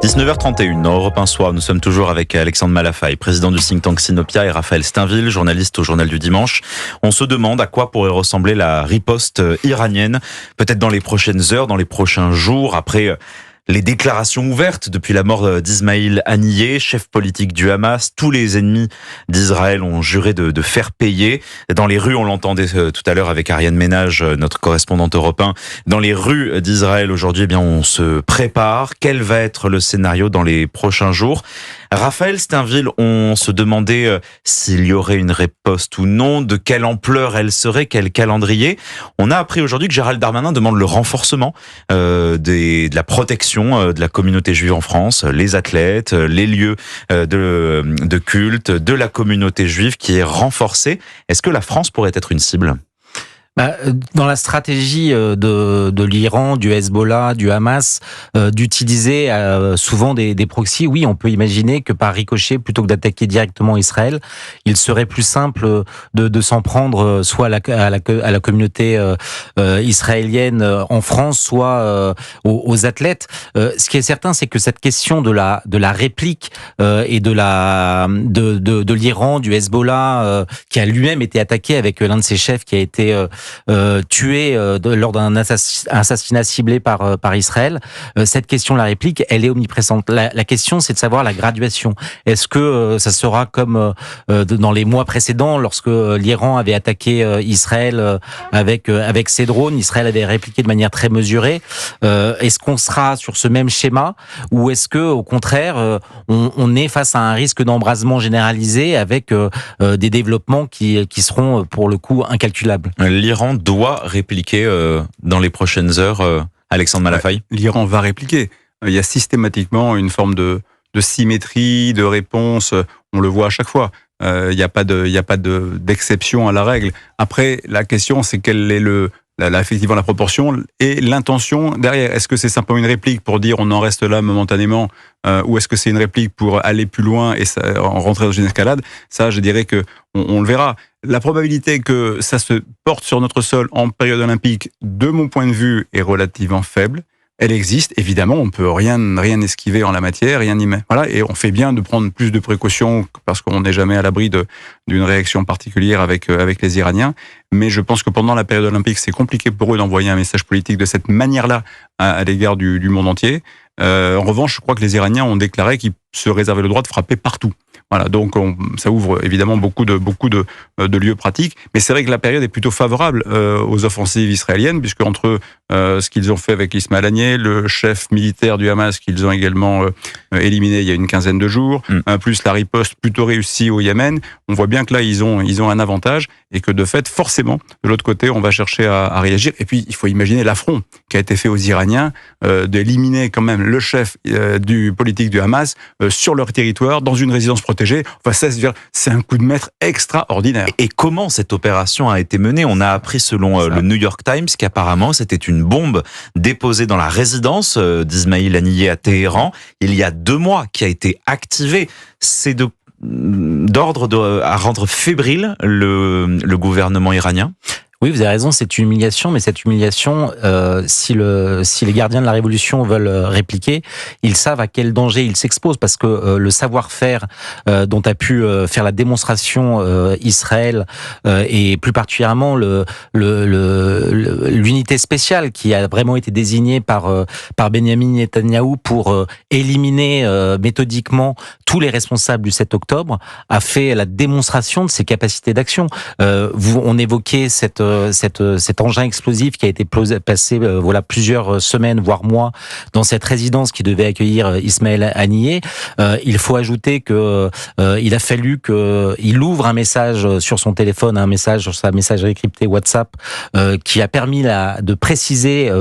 19h31, dans Europe 1 Soir, nous sommes toujours avec Alexandre Malafaye, président du think tank Sinopia, et Raphaël Steinville, journaliste au Journal du Dimanche. On se demande à quoi pourrait ressembler la riposte iranienne, peut-être dans les prochaines heures, dans les prochains jours, après les déclarations ouvertes depuis la mort d'Ismail Haniyeh, chef politique du Hamas. Tous les ennemis d'Israël ont juré de faire payer. Dans les rues, on l'entendait tout à l'heure avec Ariane Ménage, notre correspondante Europe 1. Dans les rues d'Israël aujourd'hui, eh bien, on se prépare. Quel va être le scénario dans les prochains jours? Raphaël Steinville, on se demandait s'il y aurait une riposte ou non, de quelle ampleur elle serait, quel calendrier. On a appris aujourd'hui que Gérald Darmanin demande le renforcement de la protection de la communauté juive en France, les athlètes, les lieux de culte, de la communauté juive qui est renforcée. Est-ce que la France pourrait être une cible ? Dans la stratégie de l'Iran, du Hezbollah, du Hamas, d'utiliser souvent des proxys, oui, on peut imaginer que par ricochet, plutôt que d'attaquer directement Israël, il serait plus simple de s'en prendre soit à la communauté israélienne en France, soit aux athlètes. Ce qui est certain, c'est que cette question de la réplique et de l'Iran, du Hezbollah, qui a lui-même été attaqué avec l'un de ses chefs qui a été tué lors d'un assassinat ciblé par Israël. Cette question, la réplique, elle est omniprésente. La question, c'est de savoir la graduation. Est-ce que ça sera comme dans les mois précédents, lorsque l'Iran avait attaqué Israël avec ses drones, Israël avait répliqué de manière très mesurée. Est-ce qu'on sera sur ce même schéma, ou est-ce que, au contraire, on est face à un risque d'embrasement généralisé avec des développements qui seront pour le coup incalculables? L'Iran doit répliquer dans les prochaines heures, Alexandre Malafaye. L'Iran va répliquer. Il y a systématiquement une forme de symétrie, de réponse. On le voit à chaque fois. Il n'y a pas d'exception à la règle. Après, la question, c'est quelle est effectivement la proportion et l'intention derrière. Est-ce que c'est simplement une réplique pour dire on en reste là momentanément, ou est-ce que c'est une réplique pour aller plus loin et rentrer dans une escalade? Ça, je dirais que on le verra. La probabilité que ça se porte sur notre sol en période olympique, de mon point de vue, est relativement faible. Elle existe, évidemment, on peut rien esquiver en la matière, rien y mettre. Voilà, et on fait bien de prendre plus de précautions parce qu'on n'est jamais à l'abri d'une réaction particulière avec les Iraniens. Mais je pense que pendant la période olympique, c'est compliqué pour eux d'envoyer un message politique de cette manière-là à l'égard du monde entier. En revanche, je crois que les Iraniens ont déclaré qu'ils se réservaient le droit de frapper partout. Voilà, donc ça ouvre évidemment beaucoup de lieux pratiques, mais c'est vrai que la période est plutôt favorable aux offensives israéliennes, puisque entre ce qu'ils ont fait avec Ismail Haniyeh, le chef militaire du Hamas qu'ils ont également éliminé il y a une quinzaine de jours, plus la riposte plutôt réussie au Yémen, on voit bien que là ils ont un avantage et que de fait forcément de l'autre côté on va chercher à réagir. Et puis il faut imaginer l'affront qui a été fait aux Iraniens d'éliminer quand même le chef du politique du Hamas sur leur territoire dans une résidence protégée. Enfin, c'est un coup de maître extraordinaire. Et comment cette opération a été menée? On a appris selon le New York Times qu'apparemment c'était une bombe déposée dans la résidence d'Ismail Haniyeh à Téhéran il y a 2 mois, qui a été activée. C'est d'ordre à rendre fébrile le gouvernement iranien. Oui, vous avez raison, c'est une humiliation, mais cette humiliation, si les gardiens de la révolution veulent répliquer, ils savent à quel danger ils s'exposent, parce que le savoir-faire dont a pu faire la démonstration Israël, et plus particulièrement l'unité spéciale qui a vraiment été désignée par Benyamin Netanyahou pour éliminer méthodiquement tous les responsables du 7 octobre, a fait la démonstration de ses capacités d'action. On évoquait cet engin explosif qui a été placé plusieurs semaines, voire mois, dans cette résidence qui devait accueillir Ismail Haniyeh. Il faut ajouter que il a fallu qu'il ouvre un message sur son téléphone, un message sur sa messagerie cryptée WhatsApp, qui a permis de préciser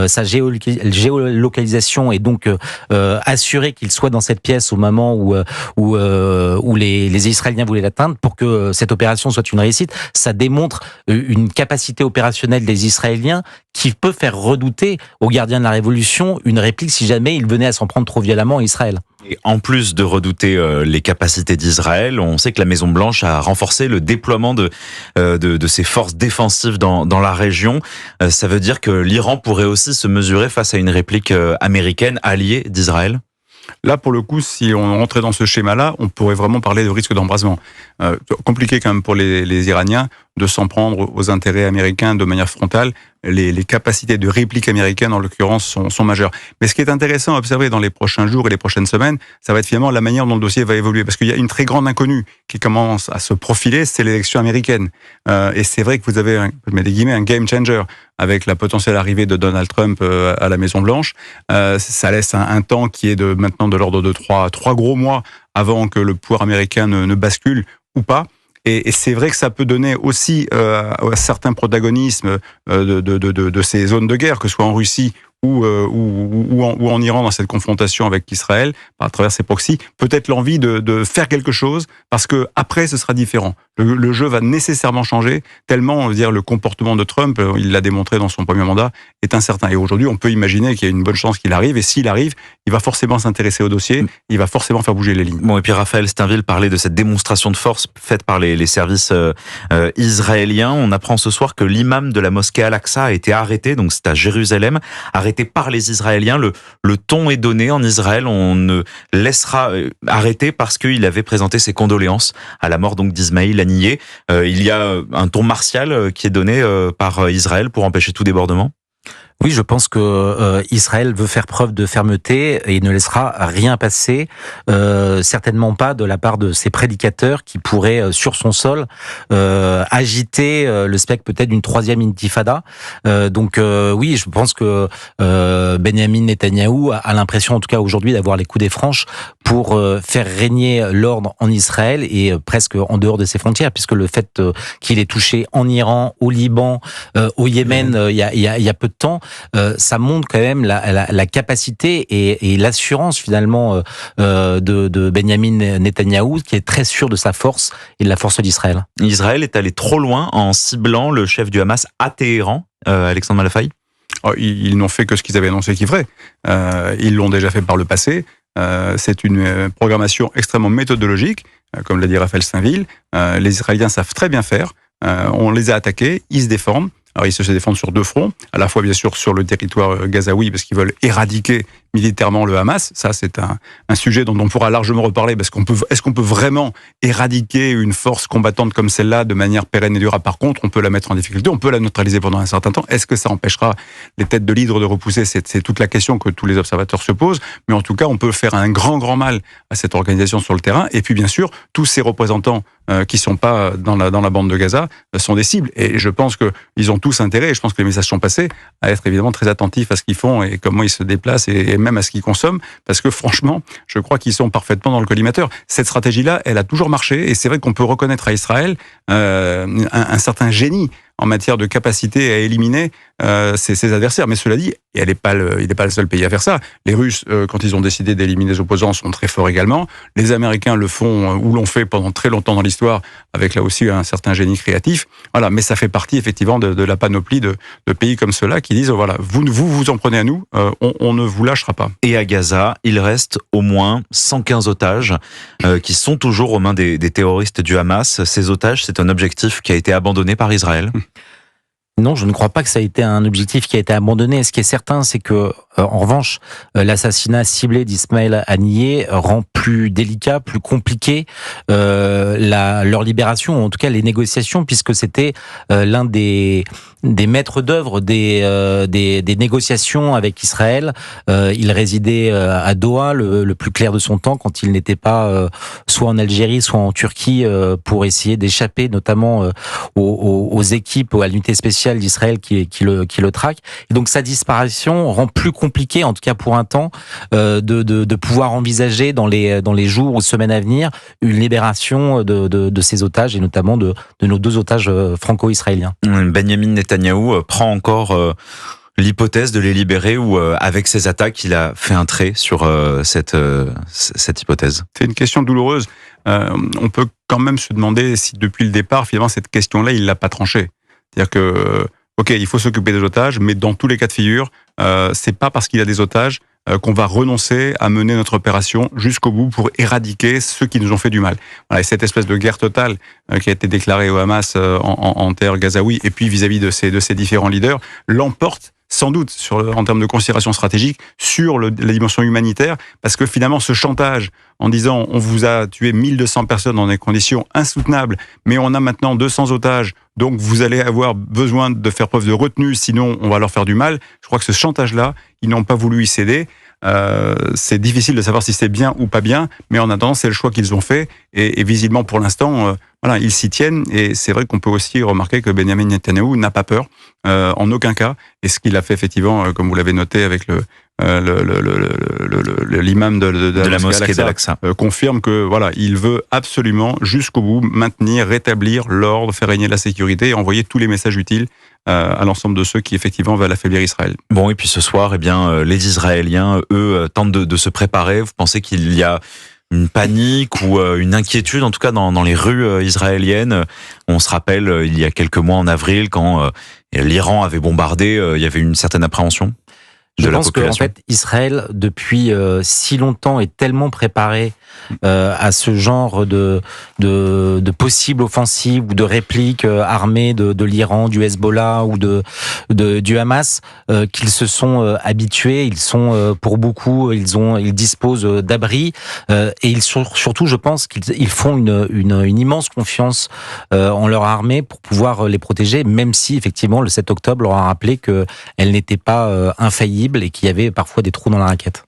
sa géolocalisation et donc assurer qu'il soit dans cette pièce au moment où les Israéliens voulaient l'atteindre, pour que cette opération soit une réussite. Ça démontre une capacité opérationnelle des Israéliens qui peut faire redouter aux gardiens de la Révolution une réplique si jamais ils venaient à s'en prendre trop violemment à Israël. Et en plus de redouter les capacités d'Israël, on sait que la Maison-Blanche a renforcé le déploiement de ses forces défensives dans la région. Ça veut dire que l'Iran pourrait aussi se mesurer face à une réplique américaine alliée d'Israël ? Là, pour le coup, si on rentrait dans ce schéma-là, on pourrait vraiment parler de risque d'embrasement. Compliqué quand même pour les Iraniens de s'en prendre aux intérêts américains de manière frontale. Les capacités de réplique américaines, en l'occurrence, sont majeures. Mais ce qui est intéressant à observer dans les prochains jours et les prochaines semaines, ça va être finalement la manière dont le dossier va évoluer. Parce qu'il y a une très grande inconnue qui commence à se profiler, c'est l'élection américaine. Et c'est vrai que vous avez, je mets des guillemets, un game changer avec la potentielle arrivée de Donald Trump à la Maison-Blanche. Ça laisse un temps qui est maintenant de l'ordre de trois gros mois avant que le pouvoir américain ne bascule ou pas. Et c'est vrai que ça peut donner aussi à certains protagonismes de ces zones de guerre, que ce soit en Russie ou en Iran, dans cette confrontation avec Israël, à travers ses proxys, peut-être l'envie de faire quelque chose, parce que après ce sera différent. Le jeu va nécessairement changer, tellement, on veut dire, le comportement de Trump, il l'a démontré dans son premier mandat, est incertain. Et aujourd'hui, on peut imaginer qu'il y a une bonne chance qu'il arrive, et s'il arrive, il va forcément s'intéresser au dossier, il va forcément faire bouger les lignes. Bon, et puis Raphaël Steinville parlait de cette démonstration de force faite par les services israéliens. On apprend ce soir que l'imam de la mosquée Al-Aqsa a été arrêté, donc c'est à Jérusalem, arrêté par les Israéliens. Le ton est donné en Israël, on ne laissera arrêter parce qu'il avait présenté ses condoléances à la mort donc d'Ismaïl Haniyeh. Il y a un ton martial qui est donné par Israël pour empêcher tout débordement. Oui, je pense que Israël veut faire preuve de fermeté et ne laissera rien passer, certainement pas de la part de ses prédicateurs qui pourraient, sur son sol, agiter le spectre peut-être d'une troisième intifada. Donc oui, je pense que Benyamin Netanyahou a l'impression, en tout cas aujourd'hui, d'avoir les coups des franches pour faire régner l'ordre en Israël et presque en dehors de ses frontières, puisque le fait qu'il ait touché en Iran, au Liban, au Yémen, il y a peu de temps, ça montre quand même la capacité et l'assurance finalement de Benyamin Netanyahou, qui est très sûr de sa force et de la force d'Israël. Israël est allé trop loin en ciblant le chef du Hamas à Téhéran, Alexandre Malafaye. Ils n'ont fait que ce qu'ils avaient annoncé qu'ils feraient. Ils l'ont déjà fait par le passé. C'est une programmation extrêmement méthodologique, comme l'a dit Raphaël Steinville. Les Israéliens savent très bien faire. On les a attaqués, ils se défendent. Alors ils se défendent sur deux fronts, à la fois bien sûr sur le territoire gazaoui, parce qu'ils veulent éradiquer militairement le Hamas. Ça, c'est un sujet dont on pourra largement reparler, parce est-ce qu'on peut vraiment éradiquer une force combattante comme celle-là de manière pérenne et durable? Par contre, on peut la mettre en difficulté, on peut la neutraliser pendant un certain temps. Est-ce que ça empêchera les têtes de l'hydre de repousser? C'est toute la question que tous les observateurs se posent. Mais en tout cas, on peut faire un grand mal à cette organisation sur le terrain. Et puis bien sûr, tous ces représentants qui sont pas dans la bande de Gaza sont des cibles. Et je pense qu'ils ont tous intérêt, et je pense que les messages sont passés, à être évidemment très attentifs à ce qu'ils font et comment ils se déplacent et même à ce qu'ils consomment, parce que franchement, je crois qu'ils sont parfaitement dans le collimateur. Cette stratégie-là, elle a toujours marché, et c'est vrai qu'on peut reconnaître à Israël un certain génie en matière de capacité à éliminer ses adversaires. Mais cela dit, il n'est pas le seul pays à faire ça. Les Russes, quand ils ont décidé d'éliminer les opposants, sont très forts également. Les Américains le font ou l'ont fait pendant très longtemps dans l'histoire, avec là aussi un certain génie créatif. Voilà, mais ça fait partie effectivement de la panoplie de pays comme ceux-là qui disent voilà, vous en prenez à nous, on ne vous lâchera pas. Et à Gaza, il reste au moins 115 otages qui sont toujours aux mains des terroristes du Hamas. Ces otages, c'est un objectif qui a été abandonné par Israël. Non, je ne crois pas que ça a été un objectif qui a été abandonné. Ce qui est certain, c'est que, en revanche, l'assassinat ciblé d'Ismaïl Haniyeh rend plus délicat, plus compliqué leur libération, ou en tout cas les négociations, puisque c'était l'un des maîtres d'œuvre des négociations avec Israël. Il résidait à Doha, le plus clair de son temps, quand il n'était pas soit en Algérie, soit en Turquie, pour essayer d'échapper notamment aux équipes, à l'unité spéciale d'Israël qui le traque. Et donc sa disparition rend plus compliqué, en tout cas pour un temps, de pouvoir envisager dans les jours ou semaines à venir une libération de ces otages, et notamment de nos deux otages franco-israéliens. Benyamin Netanyahou prend encore l'hypothèse de les libérer, ou avec ses attaques, il a fait un trait sur cette hypothèse? C'est une question douloureuse. On peut quand même se demander si depuis le départ, finalement, cette question-là, il l'a pas tranchée. C'est-à-dire que, ok, il faut s'occuper des otages, mais dans tous les cas de figure, c'est pas parce qu'il y a des otages qu'on va renoncer à mener notre opération jusqu'au bout pour éradiquer ceux qui nous ont fait du mal. Voilà, et cette espèce de guerre totale qui a été déclarée au Hamas en terre gazaoui, et puis vis-à-vis de ces différents leaders, l'emporte sans doute, en termes de considération stratégique, sur la dimension humanitaire, parce que finalement, ce chantage en disant on vous a tué 1200 personnes dans des conditions insoutenables, mais on a maintenant 200 otages, donc vous allez avoir besoin de faire preuve de retenue, sinon on va leur faire du mal. Je crois que ce chantage-là, ils n'ont pas voulu y céder. C'est difficile de savoir si c'est bien ou pas bien, mais en attendant, c'est le choix qu'ils ont fait, et visiblement pour l'instant, voilà, ils s'y tiennent. Et c'est vrai qu'on peut aussi remarquer que Benjamin Netanyahou n'a pas peur, en aucun cas. Et ce qu'il a fait effectivement, comme vous l'avez noté avec l'imam de la mosquée d'Al-Aqsa, confirme que voilà, il veut absolument jusqu'au bout maintenir, rétablir l'ordre, faire régner la sécurité et envoyer tous les messages utiles à l'ensemble de ceux qui effectivement veulent affaiblir Israël. Bon, et puis ce soir, eh bien, les Israéliens, eux, tentent de se préparer. Vous pensez qu'il y a une panique ou une inquiétude, en tout cas dans les rues israéliennes? On se rappelle, il y a quelques mois en avril, quand l'Iran avait bombardé, il y avait une certaine appréhension. Je pense qu'en fait, Israël, depuis si longtemps, est tellement préparé à ce genre de possibles offensives ou de répliques armées de l'Iran, du Hezbollah ou du Hamas, qu'ils se sont habitués. Ils sont, pour beaucoup, ils disposent d'abris et surtout, je pense qu'ils font une immense confiance en leur armée pour pouvoir les protéger, même si effectivement le 7 octobre leur a rappelé qu'elle n'était pas infaillible et qu'il y avait parfois des trous dans la raquette.